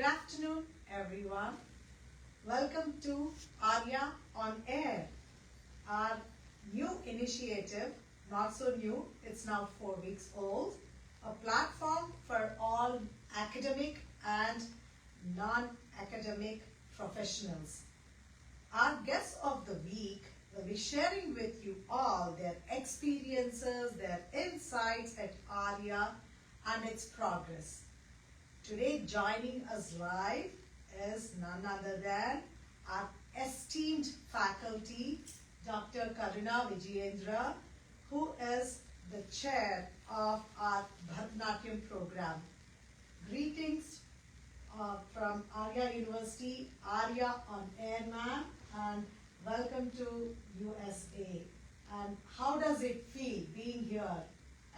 Good afternoon, everyone. Welcome to Aria on Air, our new initiative, not so new, it's now 4 weeks old, a platform for all academic and non-academic professionals. Our guests of the week will be sharing with you all their experiences, their insights at Aria and its progress. Today joining us live is none other than our esteemed faculty, Dr. Karuna Vijayendra, who is the chair of our Bharatanatyam program. Greetings from Aria University, Aria on Air, ma'am, and welcome to USA. And how does it feel being here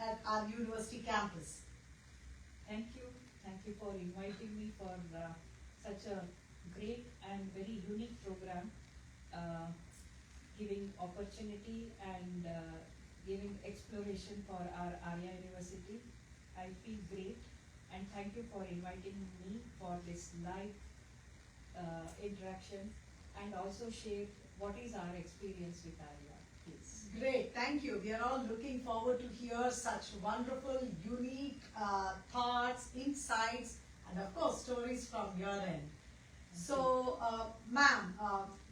at our university campus? Thank you. Thank you for inviting me for such a great and very unique program, giving opportunity and giving exploration for our Aria University. I feel great and thank you for inviting me for this live interaction and also share what is our experience with Aria. Please. Great, thank you. We are all looking forward to hear such wonderful, unique thoughts, insights, and of course, stories from your end. So, ma'am,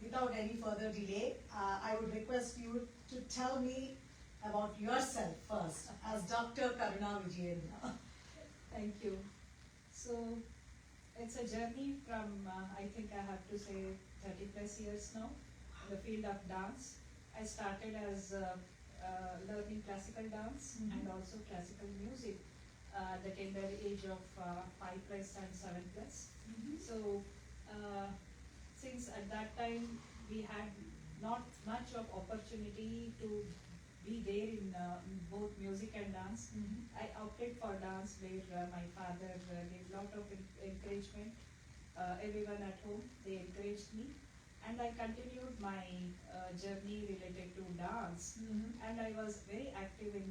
without any further delay, I would request you to tell me about yourself first as Dr. Karuna Vijayendra. Thank you. So, it's a journey from, I think I have to say, 30 plus years now in the field of dance. I started as learning classical dance and also classical music at the tender age of 5 plus and 7 plus. So since at that time we had not much of opportunity to be there in both music and dance, I opted for dance where my father gave a lot of encouragement. Everyone at home, they encouraged me. And I continued my journey related to dance, and I was very active in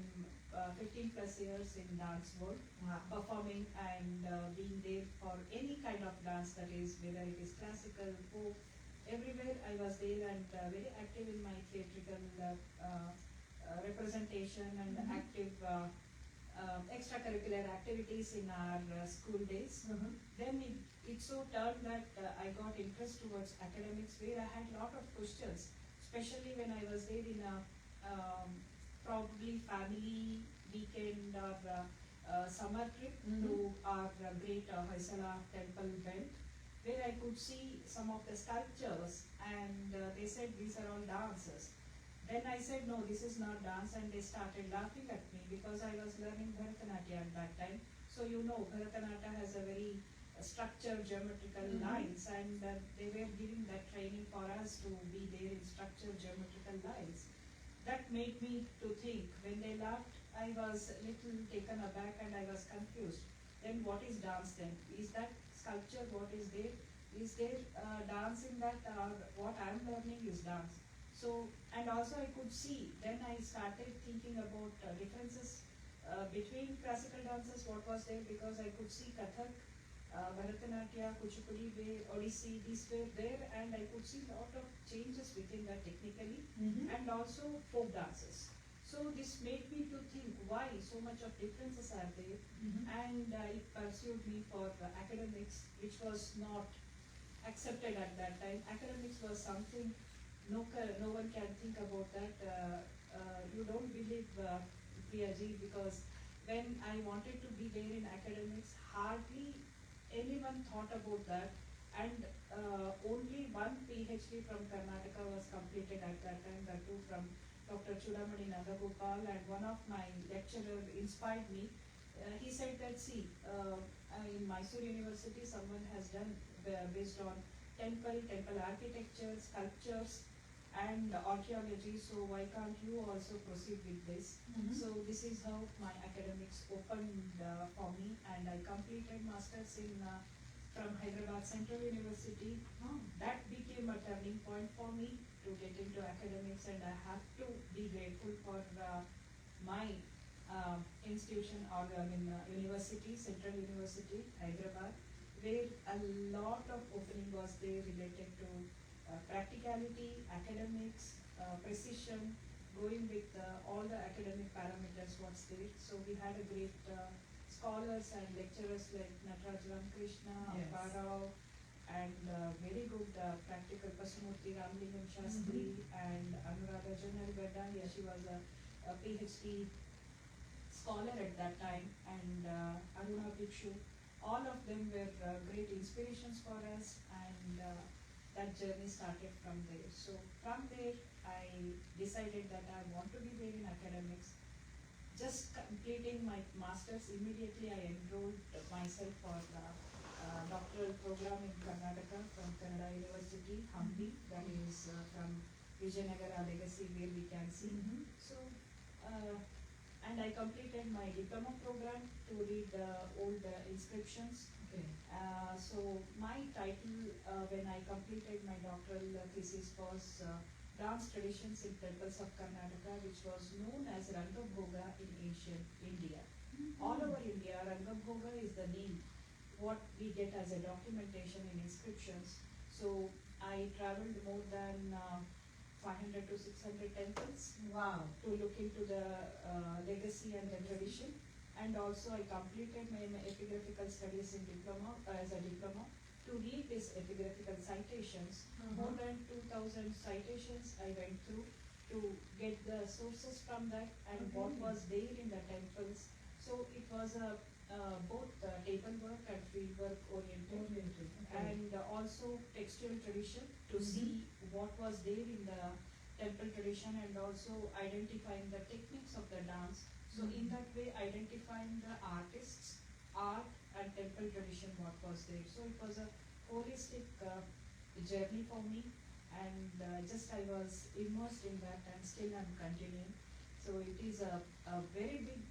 15 plus years in dance world, performing and being there for any kind of dance, that is whether it is classical, folk, everywhere I was there and very active in my theatrical representation and active extracurricular activities in our school days. Then it so turned that I got interest towards academics, where I had a lot of questions, especially when I was there in a probably family weekend or summer trip to our great Hoysala temple belt, where I could see some of the sculptures, and they said these are all dances. Then I said, no, this is not dance, and they started laughing at me because I was learning Bharatanatyam at that time. So you know, Bharatanatyam has a very structured geometrical lines, and they were giving that training for us to be there in structured geometrical lines. That made me to think. When they laughed, I was a little taken aback and I was confused. Then what is dance then? Is that sculpture what is there? Is there dance in that, or what I am learning is dance? So, and also I could see, then I started thinking about differences between classical dances, what was there, because I could see Kathak, Bharatanatyam, Kuchipudi, Odissi, these were there, and I could see a lot of changes within that technically, and also folk dances. So this made me to think why so much of differences are there, and it pursued me for academics, which was not accepted at that time. Academics was something no one can think about that. You don't believe, Priyaji, because when I wanted to be there in academics, hardly anyone thought about that, and only one PhD from Karnataka was completed at that time, that too from Dr. Chudamani Nandagopal, and one of my lecturer inspired me. He said that, see, in Mysore University someone has done based on temple architecture, sculptures, and archaeology, so why can't you also proceed with this? So this is how my academics opened for me, and I completed masters in from Hyderabad Central University. That became a turning point for me to get into academics, and I have to be grateful for my institution, or university, Central University, Hyderabad, where a lot of opening was there related to practicality, academics, precision, going with all the academic parameters what's there. So we had a great scholars and lecturers like Natyam Krishna, Yes. Bharata, and very good practical Pasumurthy Ramlingam Shastri and Anuradha Janargada. Yeah, she was a PhD scholar at that time, and Aruna Bhikshu. All of them were great inspirations for us, and that journey started from there. So from there, I decided that I want to be there in academics. Just completing my master's, immediately I enrolled myself for doctoral program in Karnataka from Aria University, Hampi, that is from Vijayendra legacy where we can see. So, and I completed my diploma program to read old inscriptions. Okay. So my title when I completed my doctoral thesis was dance traditions in temples of Karnataka, which was known as Rangabhoga in ancient India. All over India, Rangabhoga is the name what we get as a documentation in inscriptions. So I traveled more than 500 to 600 temples. Wow. To look into the legacy and the tradition. And also I completed my epigraphical studies in diploma, as a diploma, to read these epigraphical citations. More than 2000 citations I went through to get the sources from that and what was there in the temples. So it was a both table work and field work oriented. And also textual tradition to see what was there in the temple tradition, and also identifying the techniques of the dance. So in that way, identifying the artists, art and temple tradition what was there. So it was a holistic journey for me, and just I was immersed in that, and still I'm continuing. So it is a very big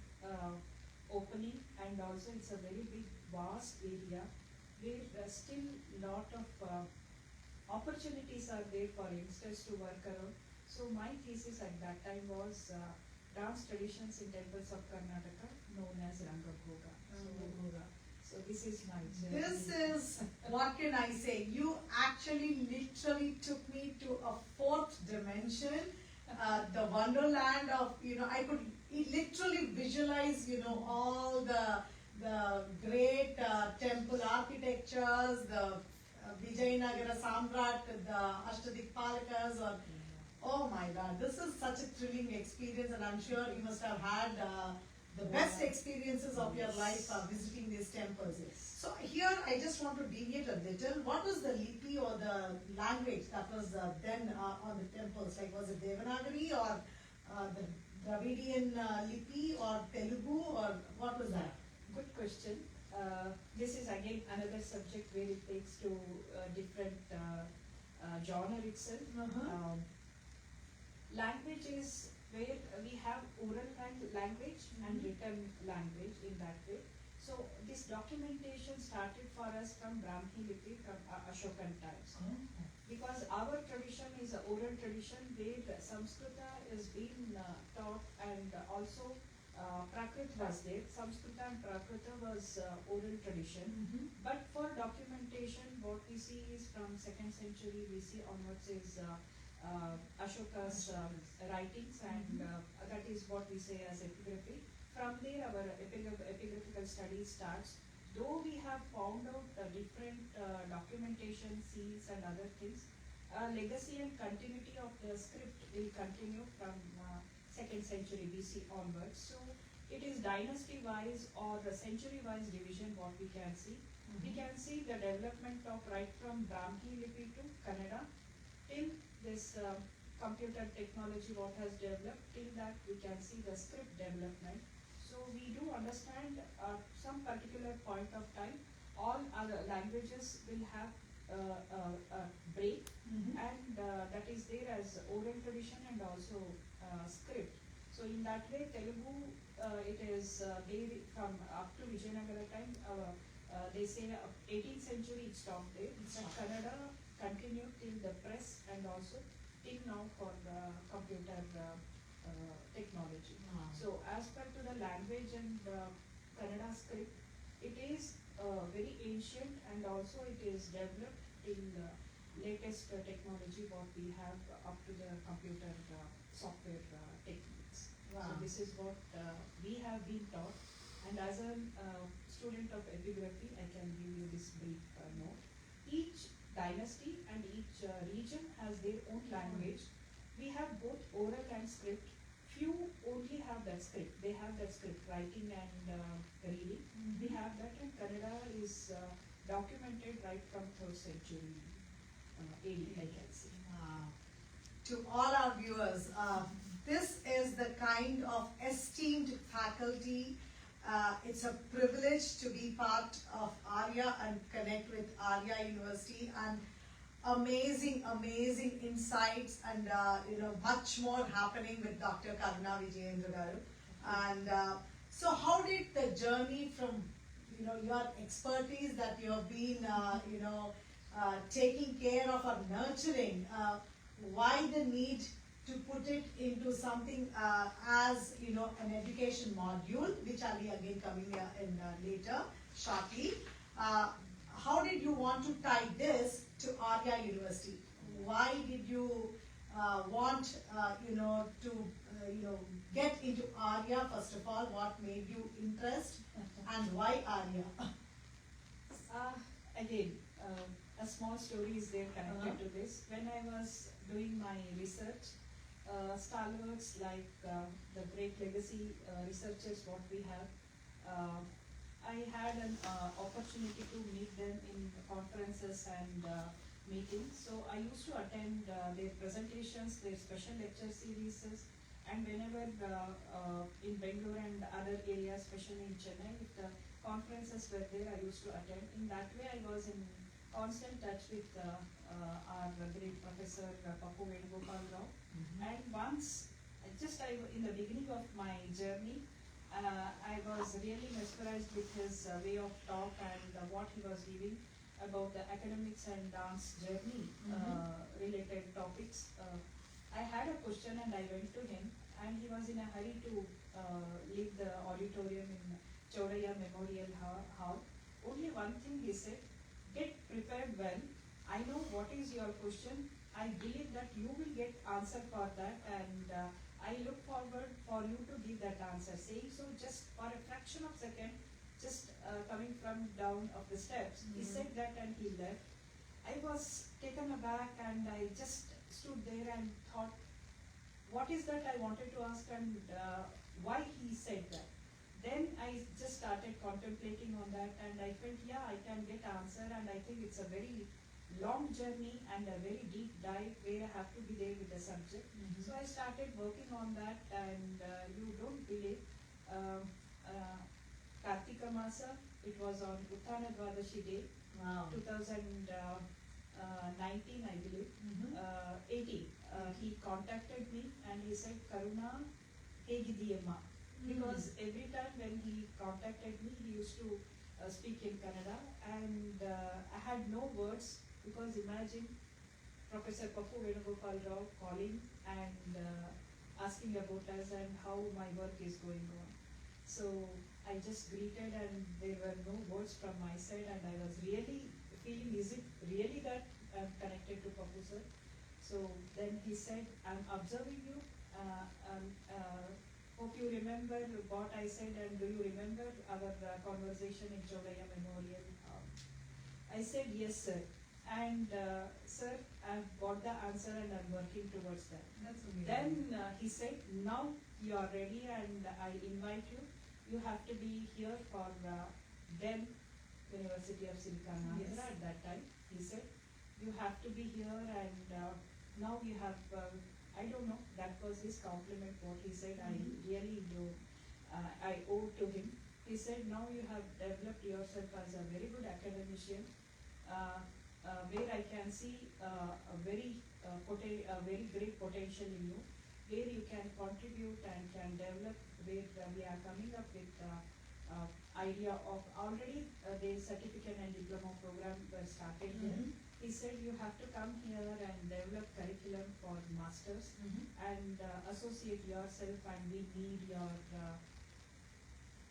opening, and also it's a very big vast area where still lot of opportunities are there for youngsters to work around. So my thesis at that time was dance traditions in temples of Karnataka known as Rangabhoga. So this is my journey. This is, what can I say? You actually literally took me to a fourth dimension, the wonderland of, I could literally visualize, all the great temple architectures, the Vijayendra Samrat, the Ashtadikpalakas, or oh my God, this is such a thrilling experience, and I'm sure you must have had the best experiences of your life visiting these temples. So here I just want to deviate a little. What was the lipi or the language that was then on the temples? Like, was it Devanagari or the Dravidian lipi or Telugu, or what was that? Good question. This is again another subject where it takes to different genre itself. Language is where we have oral language and written language in that way. So this documentation started for us from Brahmi Lipi, from Ashokan times. Because our tradition is an oral tradition where Sanskrita is being taught, and also Prakrit was there. Sanskrita and Prakrita was oral tradition. But for documentation, what we see is from 2nd century BC onwards is Ashoka's writings, and that is what we say as epigraphy. From there, our epigraphical study starts. Though we have found out different documentation, seals and other things, legacy and continuity of the script will continue from 2nd century BC onwards. So it is dynasty-wise or century-wise division what we can see. We can see the development of right from Brahmi Lipi to Kannada till this computer technology what has developed. Till that we can see the script development. So we do understand some particular point of time all other languages will have a break, and that is there as oral tradition and also script. So in that way Telugu it is there from up to Vijayendra time. They say 18th century it stopped there. Kannada continued till the press and also till now for the computer technology. So as per to the language and Kannada script, it is very ancient, and also it is developed in the latest technology what we have up to the computer software techniques. Wow. So this is what we have been taught, and as a student of epigraphy, I can give you this brief note. Each dynasty and each region has their own language. We have both oral and script. Few only have that script. They have that script, writing and reading. We have that, and Kannada is documented right from 3rd century AD, I can say. To all our viewers, this is the kind of esteemed faculty. It's a privilege to be part of Aria and connect with Aria University, and amazing insights, and much more happening with Dr. Karuna Vijayendra garu. And so how did the journey from your expertise that you have been taking care of or nurturing, why the need to put it into something as an education module, which I'll be again coming in later shortly. How did you want to tie this to Aria University? Why did you want to get into Aria? First of all, what made you interest, and why Aria? Again, a small story is there connected to this. When I was doing my research, stalwarts like the great legacy researchers what we have, I had an opportunity to meet them in conferences and meetings. So I used to attend their presentations, their special lecture series, and whenever in Bangalore and other areas, especially in Chennai, if the conferences were there, I used to attend. In that way, I was in constant touch with our great professor, Papu Venugopal Rao. And once, in the beginning of my journey, I was really mesmerized with his way of talk and what he was giving about the academics and dance journey related topics. I had a question and I went to him, and he was in a hurry to leave the auditorium in Chaudhaya Memorial Hall. Only one thing he said: get prepared well. I know what is your question. I believe that you will get answer for that, and I look forward for you to give that answer. Saying so, just for a fraction of a second, just coming from down of the steps, he said that and he left. I was taken aback, and I just stood there and thought, what is that I wanted to ask, and why he said that. Then I just started contemplating on that, and I felt, yeah, I can get answer, and I think it's a very long journey and a very deep dive where I have to be there with the subject. So I started working on that, and you don't believe, Kartika Masa, it was on Uttana Dwadashi Day, Wow. 2019, I believe, 18. He contacted me and he said, Karuna, Hegidiyamma. Because every time when he contacted me, he used to speak in Kannada, and I had no words, because imagine Professor Papu Venugopal Rao calling and asking about us and how my work is going on. So I just greeted, and there were no words from my side, and I was really feeling, is it really that I'm connected to Papu sir? So then he said, I'm observing you. Hope you remember what I said, and do you remember our conversation in Chaudhaya Memorial? I said, yes, sir. And sir, I've got the answer and I'm working towards that. That's amazing. Then he said, now you are ready and I invite you. You have to be here for Dept, University of Silicon Valley. Yes. At that time, he said, you have to be here, and now you have, I don't know, that was his compliment, what he said. I really do, I owe to him. He said, now you have developed yourself as a very good academician, where I can see a very great potential in you, where you can contribute and can develop, where we are coming up with idea of already the certificate and diploma program were started here. He said, you have to come here and develop curriculum for masters and associate yourself, and we need your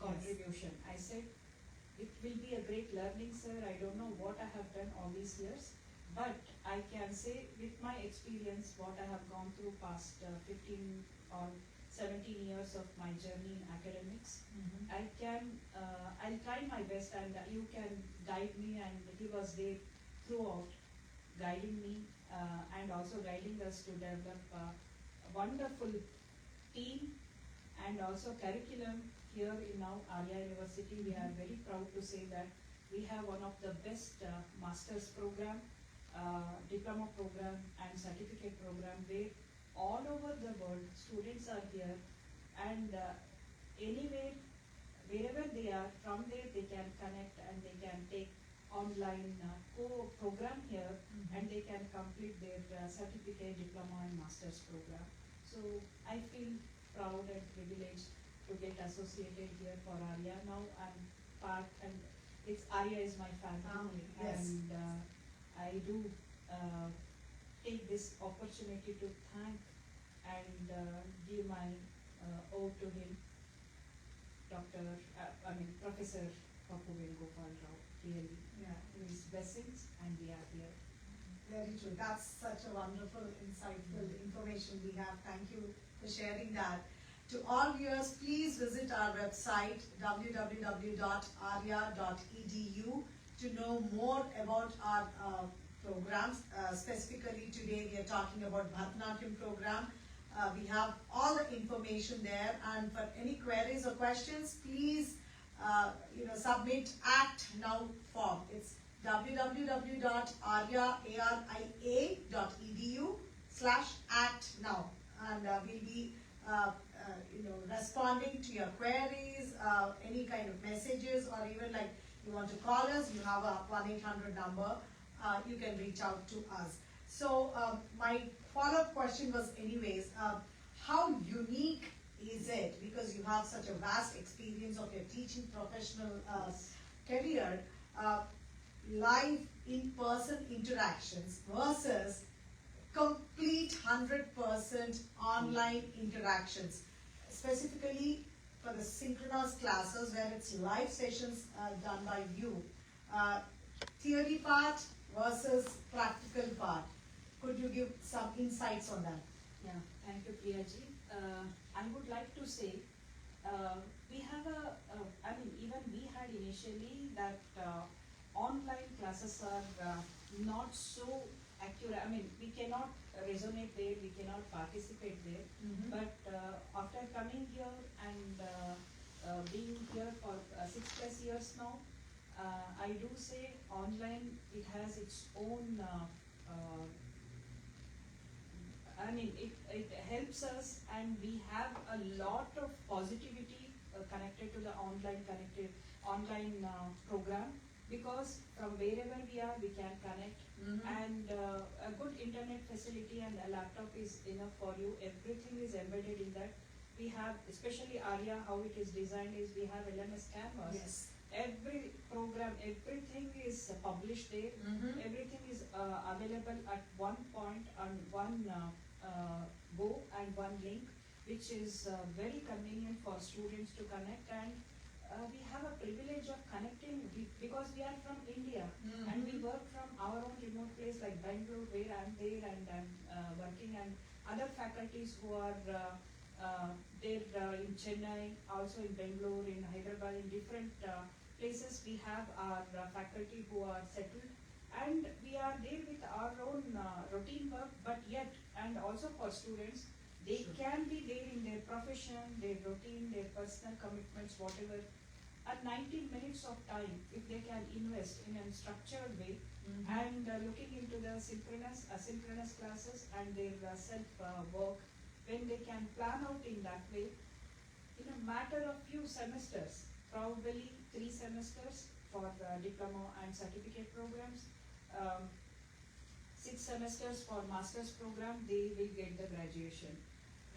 contribution. I said, it will be a great learning, sir. I don't know what I have done all these years, but I can say with my experience, what I have gone through past 15 or 17 years of my journey in academics, I'll try my best, and you can guide me, and he was there throughout, guiding me and also guiding us to develop a wonderful team and also curriculum here in our Aria University. We are very proud to say that we have one of the best master's program, diploma program and certificate program, where all over the world students are here, and anywhere, wherever they are, from there they can connect and they can take online program here, and they can complete their certificate, diploma and master's program. So I feel proud and privileged to get associated here for Aria. Now I'm part, and it's Aria is my family, yes. and I do take this opportunity to thank and give my ode to him, Professor Papu Gopal Rao, really. Yeah. His blessings, and we are here. Very true. That's such a wonderful, insightful information we have. Thank you for sharing that. To all viewers, please visit our website www.aria.edu to know more about our programs. Specifically today we are talking about Bharatanatyam program. We have all the information there, and for any queries or questions, please submit Act Now form. It's www.aria.edu/actnow, and we'll be responding to your queries, any kind of messages, or even like you want to call us, you have a 1-800 number, you can reach out to us. So my follow-up question was anyways, how unique is it, because you have such a vast experience of your teaching professional career, live in-person interactions versus complete 100% online interactions, specifically for the synchronous classes where it's live sessions done by you, theory part versus practical part. Could you give some insights on that? Yeah, thank you, Priyaji. I would like to say, we have even we had initially that online classes are not so accurate. We cannot resonate there, we cannot participate there. But after coming here and being here for 6+ years now, I do say online, it has its own it helps us, and we have a lot of positivity connected to the online program, because from wherever we are, we can connect, and a good internet facility and a laptop is enough for you. Everything is embedded in that. We have, especially Aria, how it is designed is we have LMS canvas. Yes. Every program, everything is published there. Everything is available at one point on one go and one link, which is very convenient for students to connect. And we have a privilege of connecting because we are from India, and we work from our own remote place like Bangalore, where I'm there and I'm working, and other faculties who are there in Chennai, also in Bangalore, in Hyderabad, in different places. We have our faculty who are settled, and we are there with our own routine work, but yet, and also for students, they can be there in their profession, their routine, their personal commitments, whatever. At 90 minutes of time, if they can invest in a structured way, and looking into the synchronous, asynchronous classes and their self work, when they can plan out in that way, in a matter of few semesters, probably 3 semesters for diploma and certificate programs, 6 semesters for master's program, they will get the graduation.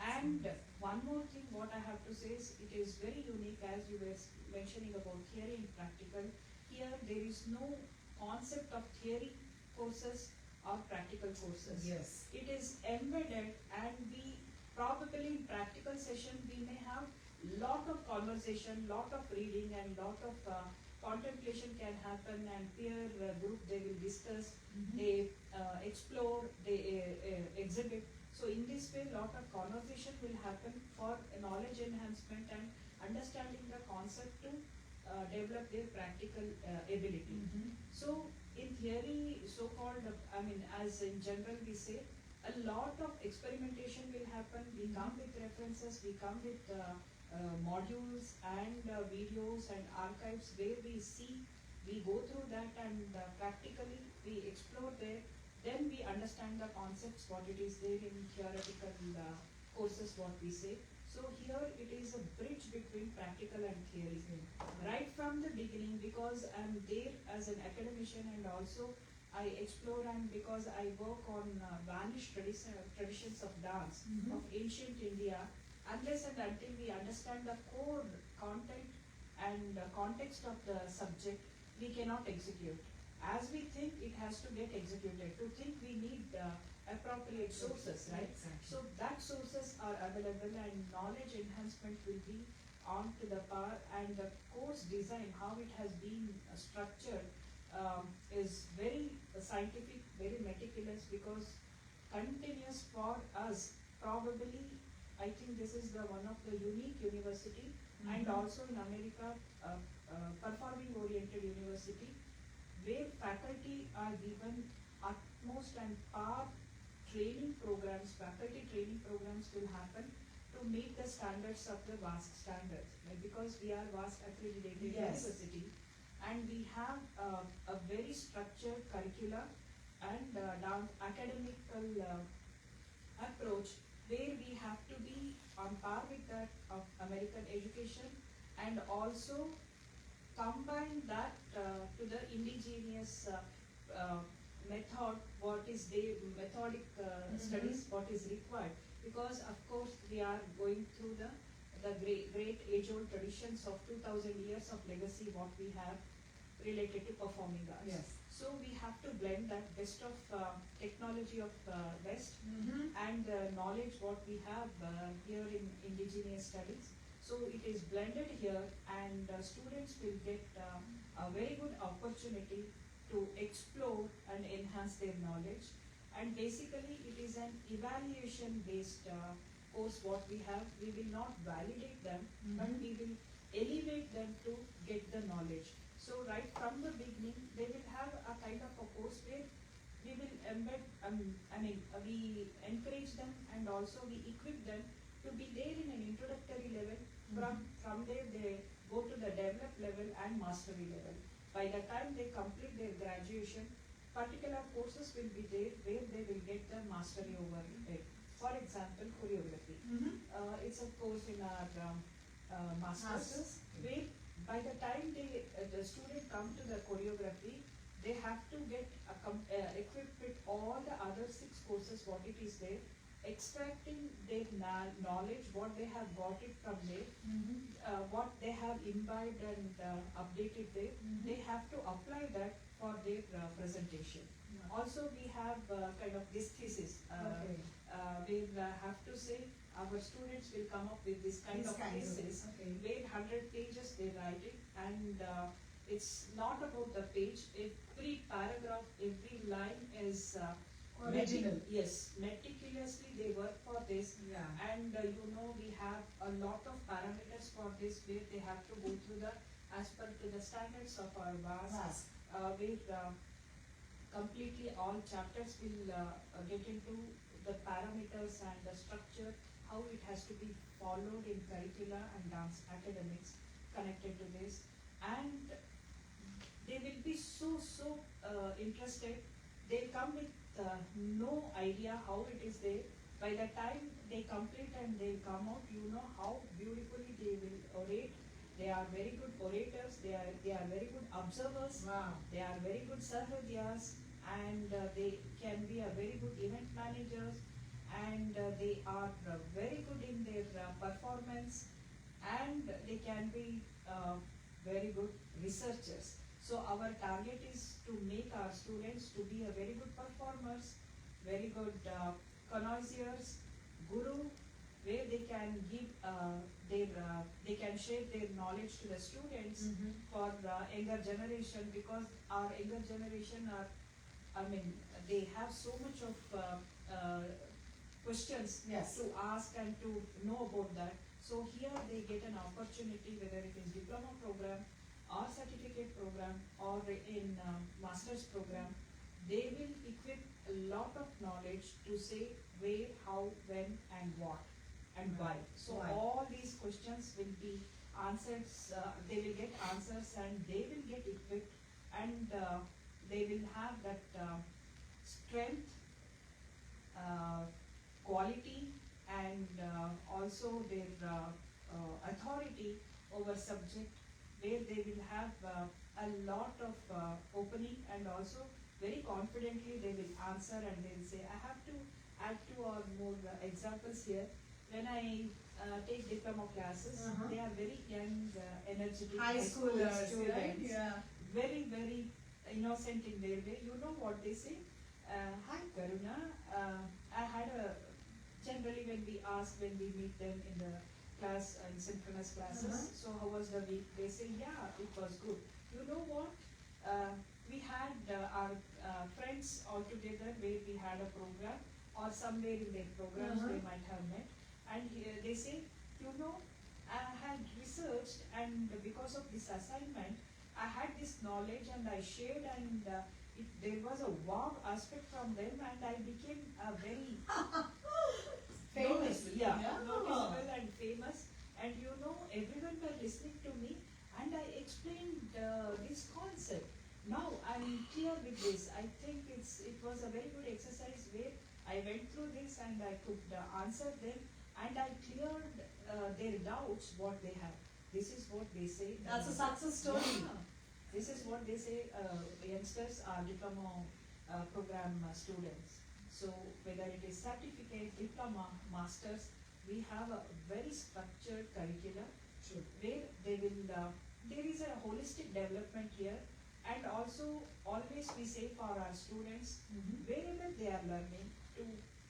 And one more thing what I have to say is, it is very unique, as you were mentioning about theory and practical. Here there is no concept of theory courses or practical courses. Yes. It is embedded, and we probably in practical session we may have lot of conversation, lot of reading, and lot of contemplation can happen, and peer group, they will discuss, they explore, they exhibit. So in this way, lot of conversation will happen for knowledge enhancement and understanding the concept to develop their practical ability. So in theory, so-called, as in general we say, a lot of experimentation will happen. We come with references, we come with modules and videos and archives where we see, we go through that, and practically we explore there. Then we understand the concepts, what it is there in theoretical courses, what we say. So here it is a bridge between practical and theory. Right from the beginning, because I'm there as an academician, and also I explore, and because I work on vanished traditions of dance of ancient India, unless and until we understand the core content and context of the subject, we cannot execute. As we think, it has to get executed. To think, we need appropriate sources, right? Exactly. So that sources are available, and knowledge enhancement will be on to the par, and the course design, how it has been structured, is very scientific, very meticulous, because continuous for us, probably, I think this is the one of the unique university, and also in America, performing oriented university, where faculty are given utmost and par training programs, faculty training programs will happen to meet the standards of the WASC standards, right? Because we are WASC accredited university, and we have a very structured curricula and academical approach, where we have to be on par with that of American education, and also combine that to the indigenous method, what is the methodic studies, what is required. Because of course we are going through the great age-old traditions of 2000 years of legacy, what we have related to performing arts. Yes. So we have to blend that best of technology of West and knowledge what we have here in indigenous studies. So it is blended here, and students will get a very good opportunity to explore and enhance their knowledge. And basically it is an evaluation based course what we have. We will not validate them, but we will elevate them to get the knowledge. So right from the beginning, they will have a kind of a course where we will embed, we encourage them, and also we equip them to be there in an introductory level. From there they go to the developed level and mastery level. By the time they complete their graduation, particular courses will be there where they will get the mastery over it. For example, choreography. It's a course in our masters, where by the time the student come to the choreography, they have to get equipped with all the other 6 courses what it is there, extracting their knowledge, what they have got it from there, what they have imbibed and updated there, they have to apply that for their presentation. Also we have kind of this thesis, we have to say our students will come up with this kind of thesis, where 100 pages they write it, and it's not about the page, every paragraph, every line is original. Yes, meticulously they work for this, and we have a lot of parameters for this, where they have to go through the, as per to the standards of our WASC, where completely all chapters will get into the parameters and the structure, how it has to be followed in curricula and dance academics connected to this, and they will be so interested. They come with no idea how it is there. By the time they complete and they come out, how beautifully they will orate. They are very good orators, they are very good observers, they are very good sarvadyas, and they can be a very good event managers, and they are very good in their performance, and they can be very good researchers. So our target is to make our students to be a very good performers, very good connoisseurs, guru, where they can give they can share their knowledge to the students for the younger generation, because our younger generation are, I mean, they have so much of questions Yes. to ask and to know about that. So here they get an opportunity, whether it is diploma program or certificate program or in master's program, they will equip a lot of knowledge to say where, how, when, and what, and why. So Why. all these questions will be answered. They will get answers, and they will get equipped, and they will have that strength, quality, and also their authority over subject, where they will have a lot of opening, and also very confidently they will answer, and they will say, I have to add two or more examples here. When I take diploma classes, they are very young, energetic High schoolers, students, right? Yeah. very, very innocent in their way. You know what they say? Hi Karuna, I had a, generally when we meet them in the class, in synchronous classes, so how was the week? They say, yeah, it was good. You know what? We had our friends all together, where we had a program, or somewhere in their programs they might have met, and they say, you know, I had researched, and because of this assignment, I had this knowledge and I shared, and there was a wow aspect from them, and I became a very Famous. noticeable and famous. And you know, everyone were listening to me, and I explained this concept. Now I'm clear with this. I think it was a very good exercise, where I went through this and I could answer them, and I cleared their doubts what they have. This is what they say. That's a success story. Yeah. This is what they say. Youngsters are diploma program students. So whether it is certificate, diploma, masters, we have a very structured curriculum, where they will. There is a holistic development here, and also always we say for our students, wherever they are learning, to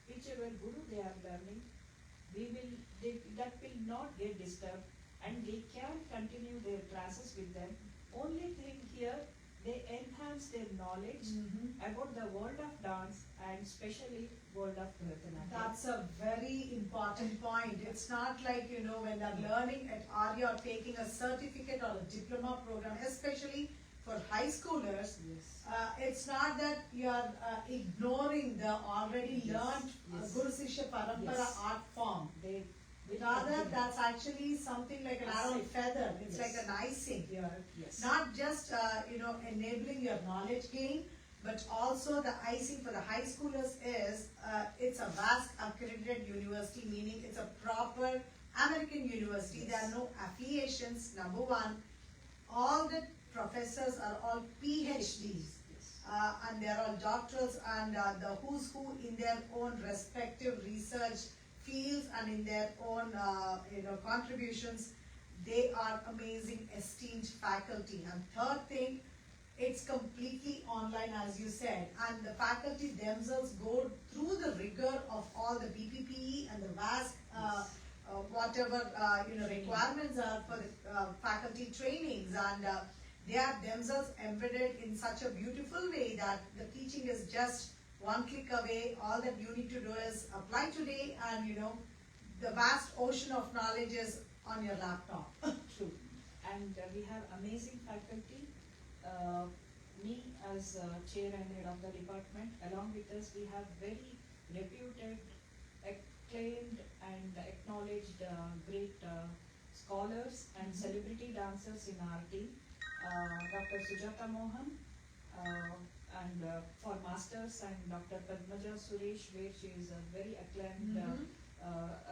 whichever guru they are learning, that will not get disturbed, and they can continue their classes with them. Only thing here, they enhance their knowledge about the world of dance, and especially world of Bharatanatyam. That's a very important point. It's not like, you know, when they're learning at Aria or taking a certificate or a diploma program, especially for high schoolers, it's not that you are ignoring the already learned Guru Sishya Parampara art form. Rather, that's actually something like an arrow feather. It's like an icing here. Not just, you know, enabling your knowledge gain, but also the icing for the high schoolers is, it's a vast accredited university, meaning it's a proper American university. There are no affiliations, number one. All the professors are all PhDs. And they are all doctorals, and the who's who in their own respective research fields and in their own you know, contributions. They are amazing, esteemed faculty. And third thing, it's completely online, as you said, and the faculty themselves go through the rigor of all the BPPE and the vast whatever you know, requirements are for the faculty trainings, and they are themselves embedded in such a beautiful way that the teaching is just one click away. All that you need to do is apply today, and you know, the vast ocean of knowledge is on your laptop. True. And we have amazing faculty. Me as chair and head of the department, along with us we have very reputed, acclaimed and acknowledged great scholars and celebrity dancers in our team. Dr. Sujata Mohan, and for masters, and Dr. Padmaja Suresh, where she is a very acclaimed,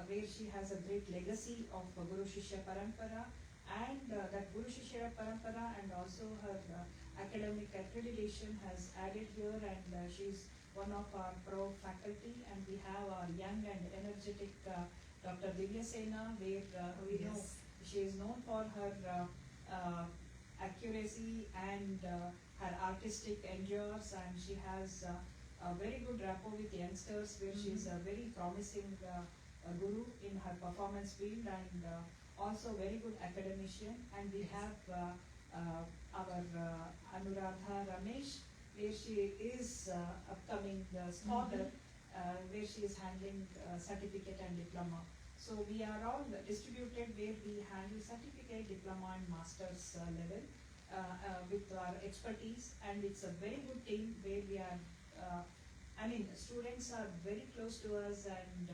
where she has a great legacy of Guru Shishya Parampara, and that Guru Shishya Parampara and also her academic accreditation has added here, and she is one of our pro faculty. And we have our young and energetic Dr. Divya Sena, where we know she is known for her accuracy and her artistic endures, and she has a very good rapport with youngsters, where she is a very promising a guru in her performance field and also very good academician. And we have our Anuradha Ramesh, where she is upcoming scholar, where she is handling certificate and diploma. So we are all distributed where we handle certificate, diploma and master's level with our expertise, and it's a very good team where we are, students are very close to us, and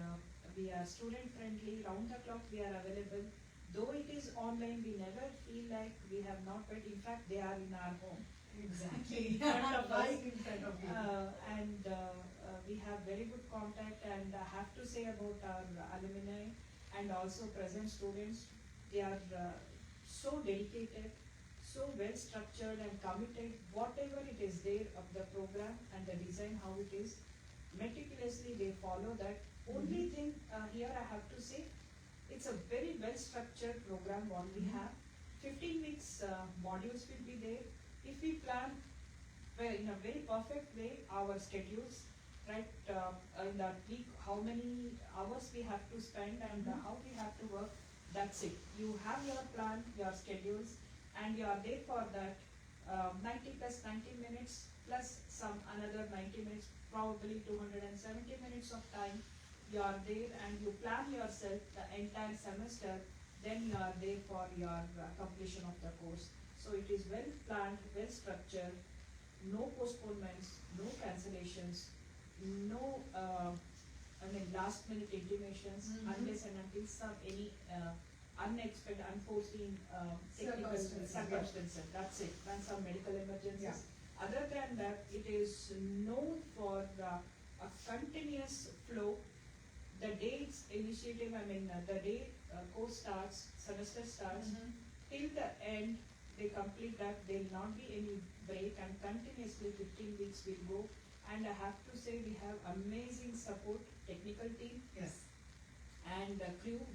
we are student friendly, round the clock we are available. Though it is online, we never feel like we have not met. In fact, they are in our home. Exactly. In front of us. Right in front of you. And we have very good contact, and I have to say about our alumni and also present students, they are so dedicated, so well structured and committed. Whatever it is there of the program and the design, how it is, meticulously they follow that. Only thing here I have to say, it's a very well structured program what we have. 15 weeks modules will be there. If we plan in a very perfect way our schedules, right, in that week, how many hours we have to spend and how we have to work, that's it. You have your plan, your schedules, and you are there for that 90 plus 90 minutes plus some another 90 minutes, probably 270 minutes of time. You are there and you plan yourself the entire semester, then you are there for your completion of the course. So it is well planned, well structured, no postponements, no cancellations, no last minute intimations unless and until some any unexpected, unforeseen technical circumstances. That's it. And some medical emergencies. Yeah. Other than that, it is known for a continuous flow. The day it's initiative, the day course starts, semester starts, till the end, they complete that. There will not be any break, and continuously 15 weeks will go. And I have to say, we have amazing support, technical team. Yes. And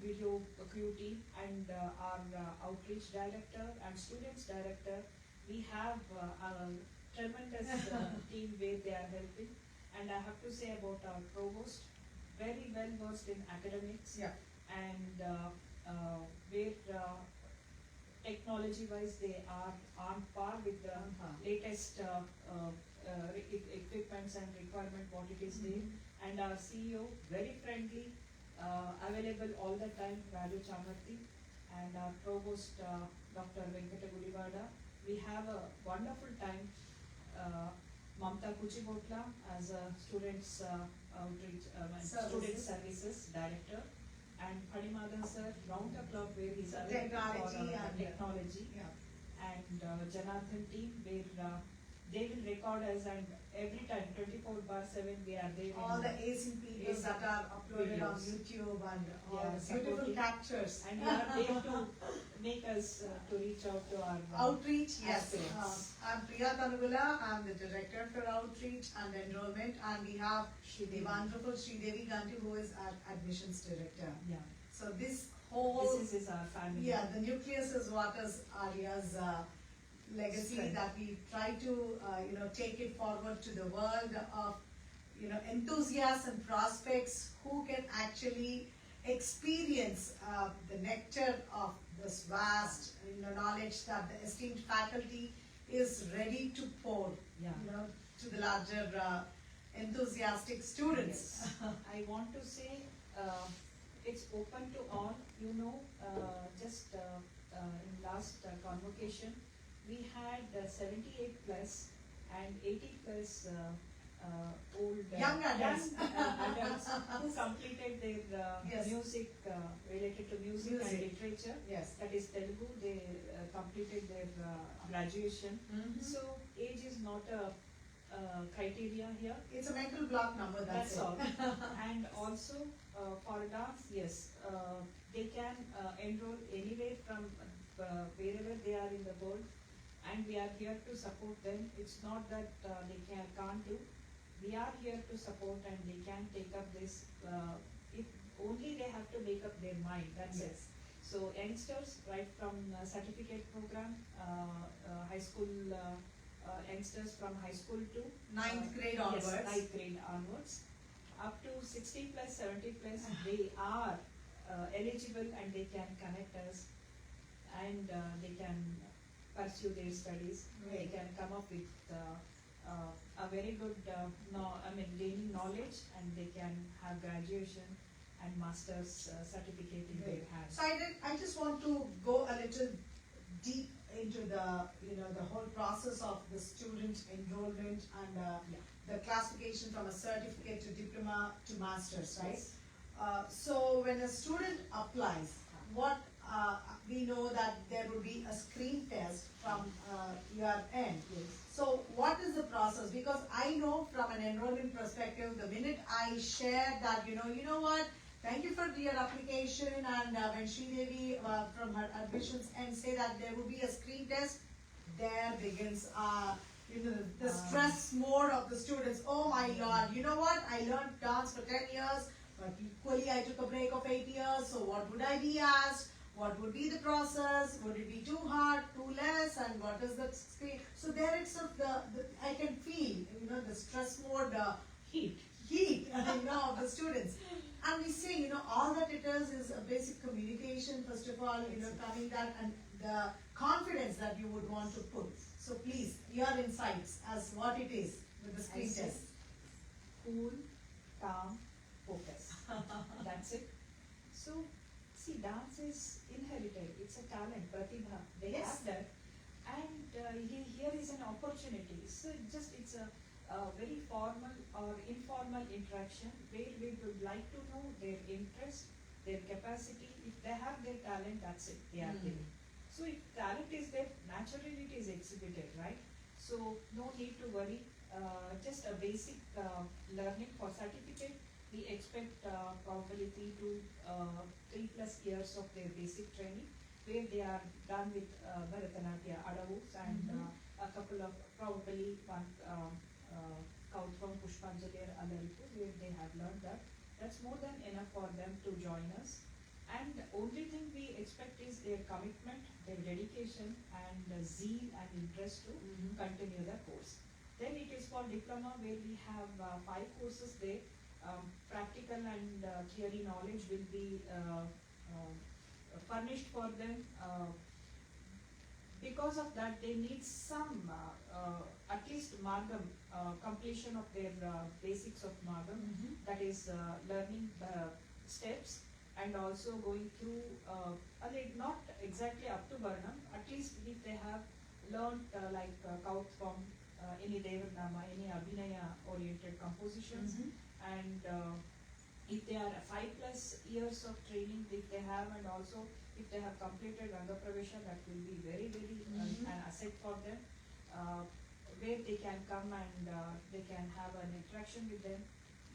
video crew team, and our outreach director and students director. We have a tremendous team where they are helping. And I have to say about our provost, very well versed in academics. Yeah. And where technology wise they are on par with the latest equipments and requirement what it is there. And our CEO, very friendly, available all the time, Raju Chamarthi, and our provost, Dr. Venkata Gudivada. We have a wonderful time. Mamta Kuchipudi as a students outreach, student services director, and Padimadan sir, round the clock where he's available for technology, and Janathan team where they will record us, and every time 24/7 we are there. All the acing videos that are uploaded on YouTube and all the beautiful captures. And you are there to make us to reach out to our outreach. Yes, I'm I'm Priya Tanugula. I'm the director for outreach and enrollment, and we have the wonderful Sridevi Ganti, who is our admissions director. Yeah. So this whole is our family. Yeah, the nucleus is what is Aria's legacy, that we try to take it forward to the world of enthusiasts and prospects who can actually experience the nectar of this vast knowledge that the esteemed faculty is ready to pour to the larger enthusiastic students. Yes. I want to say it's open to all. Just in last convocation, we had 78 plus and 80 plus old young adults who completed their music related to music and literature. Yes. That is Telugu. They completed their graduation. So age is not a criteria here. It's a mental block number. That's all. And also for dance, yes, they can enroll anywhere from wherever they are in the world, and we are here to support them. It's not that they can't do. We are here to support, and they can take up this. If only they have to make up their mind. That's it. So youngsters, right from certificate program, high school. Youngsters from high school to 9th grade onwards. Yes, 9th grade onwards. up to 60 plus, 70 plus, they are eligible and they can connect us, and they can pursue their studies. They can come up with a very good, gaining knowledge, and they can have graduation and master's certificate in their hands. So I just want to go a little deep into the the whole process of the student enrollment and the classification from a certificate to diploma to master's, right? Yes. So when a student applies, what we know that there will be a screen test from your end. Yes. So what is the process? Because I know from an enrollment perspective, the minute I share that, you know what, thank you for your application, and when Sridevi from her admissions and say that there will be a screen test, there begins the stress mode of the students. Oh my Lord, you know what, I learned dance for 10 years, but equally I took a break of 8 years, so what would I be asked? What would be the process? Would it be too hard, too less, and what is the screen? So there itself, I can feel, the stress mode, heat, of the students. And we say, all that it is a basic communication, first of all, coming that, and the confidence that you would want to put. So please, your insights as what it is with the screen test. Cool, calm, focus. That's it. So, see, dance is inherited. It's a talent, pratibha. They have that. And here is an opportunity. So it's a very formal or informal interaction where we would like to know their interest, their capacity. If they have their talent, that's it. They are giving. So if talent is there, naturally it is exhibited, right? So no need to worry. Just a basic learning for certificate. We expect probably 3 plus years of their basic training, where they are done with Bharatanatyam, Adavus, and a couple of probably one Kauthvam, Pushpanjali, or Alaripu, where they have learned that. That's more than enough for them to join us. And the only thing we expect is their commitment, their dedication, and zeal and interest to continue the course. Then it is for diploma, where we have 5 courses there. Practical and theory knowledge will be furnished for them. Because of that, they need some, at least Margam, completion of their basics of Margam, that is learning the steps, and also going through, not exactly up to Varnam, at least if they have learned like Kauthvam, any Devanama, any Abhinaya oriented compositions, and if they are 5 plus years of training, if they have, and also if they have completed Ranga Pravesha, that will be very, very an asset for them, where they can come and they can have an interaction with them.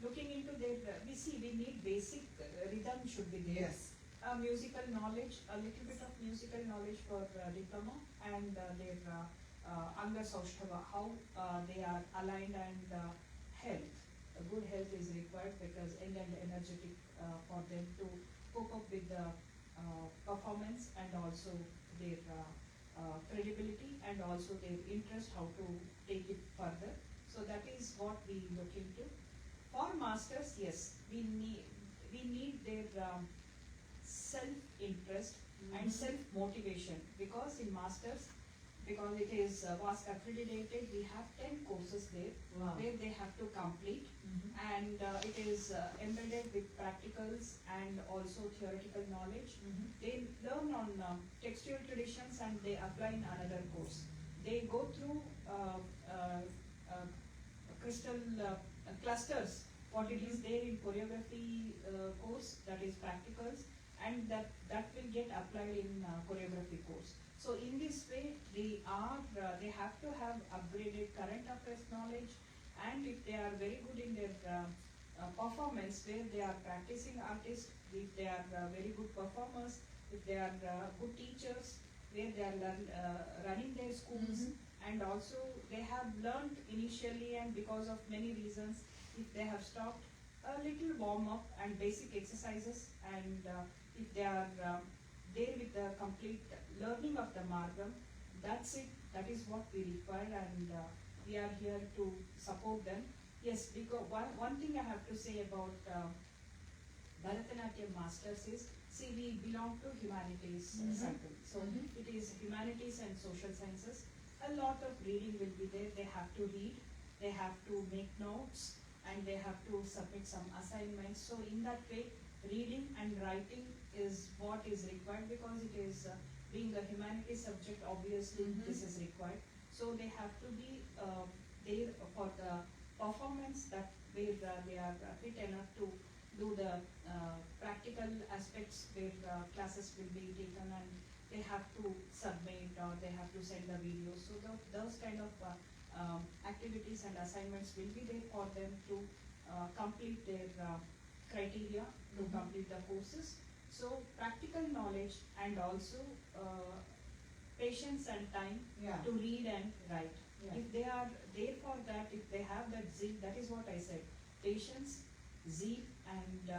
Looking into their, we need basic rhythm should be there. Yes. Musical knowledge, a little bit of musical knowledge for diploma, and their Anga Saushtava, how they are aligned, and health. A good health is required, because young and energetic for them to cope up with the performance, and also their credibility, and also their interest, how to take it further. So that is what we look into. For masters, yes, we need their self-interest and self-motivation, because in masters, because it is was accredited, we have 10 courses there, where they have to complete, and it is embedded with practicals and also theoretical knowledge. They learn on textual traditions, and they apply in another course. They go through crystal clusters, what it is there in choreography course, that is practicals, and that will get applied in choreography course. So in this way, they have to have upgraded current affairs knowledge, and if they are very good in their performance, where they are practicing artists, if they are very good performers, if they are good teachers, where they are running their schools, and also they have learned initially, and because of many reasons, if they have stopped, a little warm up and basic exercises, and if they are there with the complete learning of the Margam, that's it. That is what we require, and we are here to support them. Yes, because one thing I have to say about Bharatanatyam masters is, see, we belong to humanities circle. So it is humanities and social sciences. A lot of reading will be there. They have to read, they have to make notes, and they have to submit some assignments. So in that way, reading and writing is what is required, because it is being a humanities subject, obviously this is required. So they have to be there for the performance, that where they are fit enough to do the practical aspects, where classes will be taken and they have to submit or they have to send the videos. So those kind of activities and assignments will be there for them to complete their criteria to complete the courses. So practical knowledge and also patience and time to read and write. If they are there for that, if they have that zeal, that is what I said, patience, zeal, and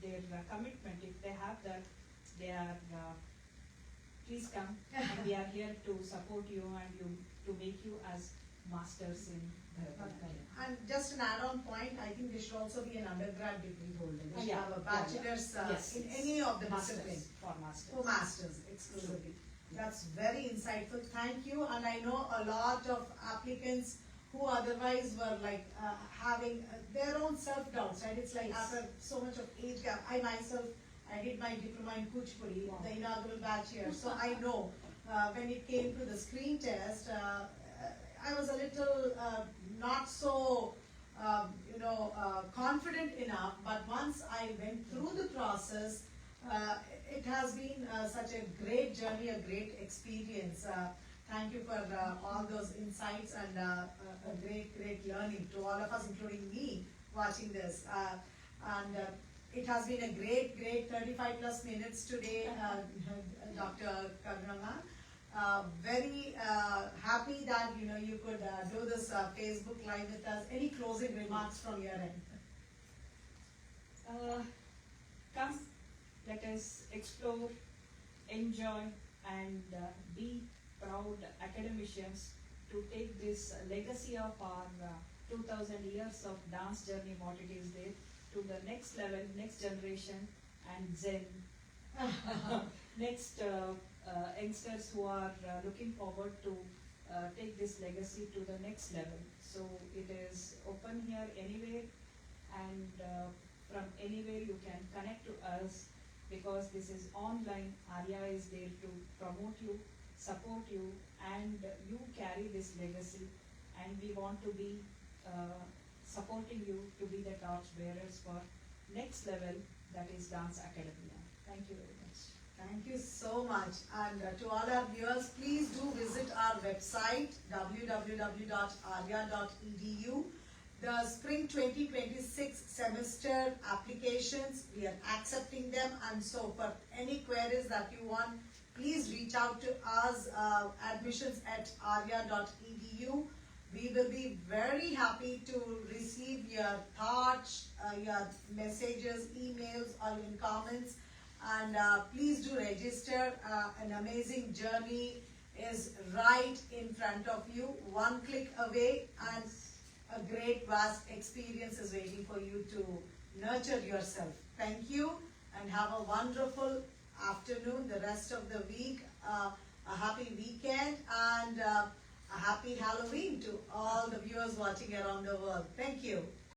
their commitment, if they have that, they are, please come, and we are here to support you and to make you as masters in Bharatanatyam. And just an add-on point, I think they should also be an undergrad degree holder. They should Yeah, have a bachelor's Yes, in yes. any of the Masters, disciplines. for masters. For masters exclusively. That's very insightful. Thank you. And I know a lot of applicants who otherwise were like having their own self-doubts, right? It's like after so much of age gap, I myself, I did my diploma in Kuchipudi, the inaugural batch here. So I know when it came to the screen test, I was a little not so, confident enough. But once I went through the process, it has been such a great journey, a great experience. Thank you for all those insights and a great learning to all of us, including me, watching this. It has been a great 35 plus minutes today, Dr. Karuna. Very happy that you could do this Facebook Live with us. Any closing remarks from your end? Come, let us explore, enjoy, and be proud academicians to take this legacy of our 2000 years of dance journey, what it is there, to the next level, next generation, and Zen. Next youngsters who are looking forward to take this legacy to the next level. So it is open here anywhere, and from anywhere you can connect to us, because this is online. Aria is there to promote you, support you, and you carry this legacy, and we want to be supporting you to be the torch bearers for next level, that is Dance Academia. Thank you very much. Thank you so much. And to all our viewers, please do visit our website www.aria.edu. The spring 2026 semester applications, we are accepting them, and so for any queries that you want, please reach out to us, admissions@aria.edu. We will be very happy to receive your thoughts, your messages, emails, or even comments. And please do register. An amazing journey is right in front of you, one click away, and a great vast experience is waiting for you to nurture yourself. Thank you, and have a wonderful afternoon, the rest of the week, a happy weekend, and a happy Halloween to all the viewers watching around the world. Thank you.